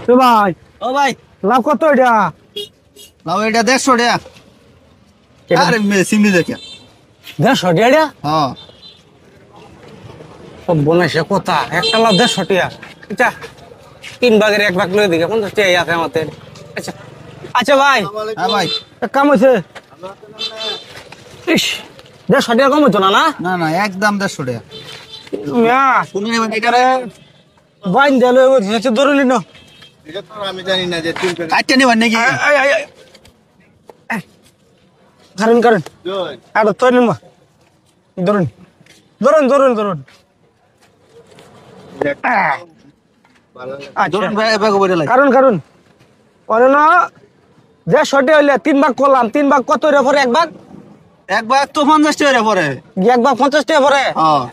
তো ভাই ও ভাই লাভ কত এটা? লাও এটা 150 টাকা। আরে সিমি দেখে 150 টাকা? হ্যাঁ সব বনাইছে কথা একটা লাভ 150 টাকা। আচ্ছা 3 ভাগের 1 ভাগ লয়ে দিকে 50 টাকা আছে আমাদের। আচ্ছা আচ্ছা ভাই হ্যাঁ ভাই এক কাম হইছে। ইস 150 টাকা কম হতো না না? না না একদম 150 টাকা। মিয়া শুনি নেবেন এটারে বাইন দেলে হচ্ছে ধরলি না। এটা তো আমি জানি না যে কাটতে নেবেন নাকি? কারণ কারণ আরে তো নিমা ধরুন ধরুন ধরুন ধরুন। আচ্ছা ধরুন ভাই এবার করে লাগে। কারণ কারণ ওরে না 150 টাকা হইলে 3 ভাগ করলাম, 3 ভাগ কত রে পরে? 1 ভাগ একবার তো 50 টাকা পরে। 1 ভাগ 50 টাকা পরে। হ্যাঁ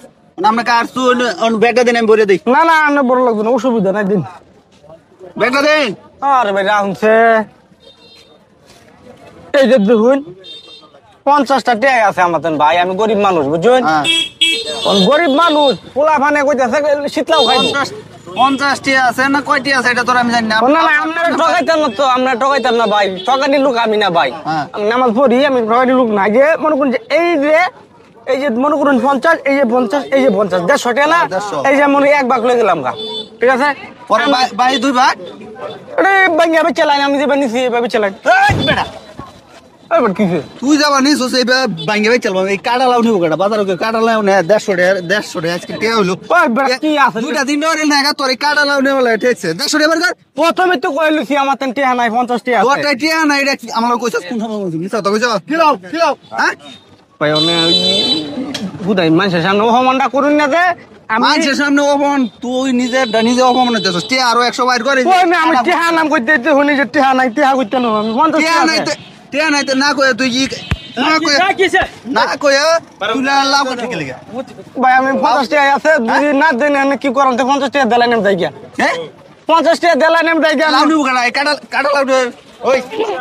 আমরা কাটছু অন ব্যাগটা দেন আমি ভরে দেই। না না আনে বড় লাগবে না, অসুবিধা নাই দিন। ব্যাগটা দেন। আরে ভাই রাউনছে এই যে দেখুন 50টা টাকা আছে আমাদের ভাই, আমি গরিব মানুষ বুঝছেন। হ্যাঁ গরিব মানুষ পোলা ফানে কইতাছে শীতলাও খাই। 50 টাকা আছে না কয়টি আছে এটা তো আমি জানি না। না না আপনারা ঠকাইতেন না তো, আমরা ঠকাইতাম না ভাই, ঠকানি লোক আমি না ভাই। হ্যাঁ। আমি নামাজ পড়ি, আমি ঠকানি লোক না। যে মনে করুন যে এই যে মনে করুন 50, এই যে 50, এই যে 50, 150 টাকা না? 150 এই যে মনে 1 ভাগ লয়ে গেলাম গা, ঠিক আছে? পরে ভাই 2 ভাগ। আরে ভাই আমি চালাই, আমি যে বানিয়েছি এভাবে চালাই। এই বেটা এবার কি তুই যাবা নি সোসে ভাঙ্গে ভাই চলবা এই কাটা লাউ নিব কাটা বাজারে কাটা লাউ নে 150 টাকা 150 টাকা আজকে কে হইলো ওই বেটা কি আছে? দুইটা দিন ধরে না তোর এই কাটা লাউ নেওয়া লাগে ঠিকছে 150 টাকা বারগার প্রথমে তো কইলছি আমার তেন টাকা নাই, 50 টাকা আছে। তোরটা টিয়া না এটা আমার কইছস কোন সময় বলছিস মিছা তো কইছস কি লাউ হ্যাঁ ভাই অনে বুদাই মানুষের সামনে অপমানটা করুন না যে আমি মানুষের সামনে অপমান তুই নিজে অপমান হইতেছস টিয়া আরো 100 বাইর করে কই না আমি টাকা নাম কইতে দিতে শুনি যে টাকা নাই, টাকা কইতে না আমি 50 টিয়া টাকা নাই আছে। টিয়া নাই না কই তুই কি না কই না কই তুই লাভ ঠিক লাগে ভাই আমি 50 টাকা আছে, যদি না দেন আমি কি করাম? তো 50 টাকা দেলাই নেম যাই গিয়া, হ্যাঁ 50 টাকা দেলাই নেম যাই গিয়া। লাউ নিব কাটা কাটা লাউ ওই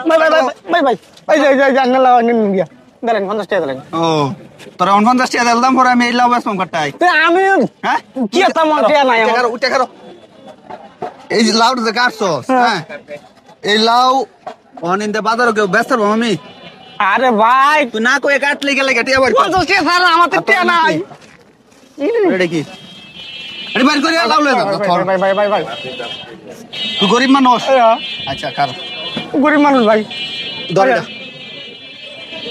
ভাই ভাই ভাই ভাই এই যে জান লাও নিন গিয়া দেলেন 50 টাকা দেলেন। ও তোরা 50 টাকা দিলাম পরে আমি এই লাউ বেচলাম কাটাই তো আমি হ্যাঁ কি এত মন টাকা নাই আমার। উঠে খারো এই যে লাউ যে কাটছস হ্যাঁ এই লাউ অনিন্দে বাজারে কেউ বেচতে পারবো আমি আরে ভাই তুই না কই কাটলে গেলে কেটে আবার 50 টাকা ছাড়া আমার তো টাকা নাই। এটা কি আরে বাইর করে লাউ লয়ে যা ভাই ভাই ভাই ভাই তুই গরিব মানুষ আচ্ছা কার গরিব মানুষ ভাই। ধর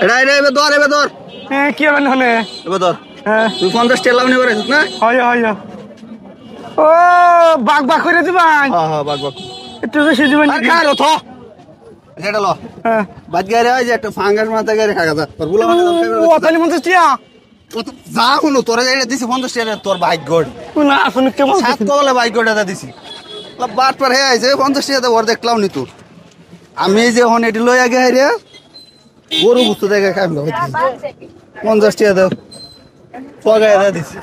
এটা এটা এবার ধর এবার ধর হ্যাঁ কি হবে না এবার ধর হ্যাঁ তুই 50 টাকা লাউ নিয়ে বেরিয়েছিস না হয় হয় ও বাগ বাগ করে দিবান হ্যাঁ হ্যাঁ বাগ বাগ একটু বেশি দিবেন। আর খা রো থ এটা লো হ্যাঁ বাদ গেরে হয় যে একটা ফাঙ্গাস মাথা গেরে খাগা যা তোর বুলা ও তাহলে 50 টাকা যা হলো তোরা এটা দিছি 50 টাকা তোর ভাগ্য গড়ি না আসলে কেমন সাত কলে ভাগ্য গড়া দিছি বাট পার হে আইছে 50 টাকা ওর দেখলাম নি তোর আমি যে হন এটি লই আগে হাইরে গরু গুস্ত দেখে খাইম 50 টাকা দাও পগায় দিছি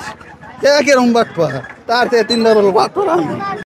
একেরম বাট পা তার থেকে 3 ডাবল বাট পা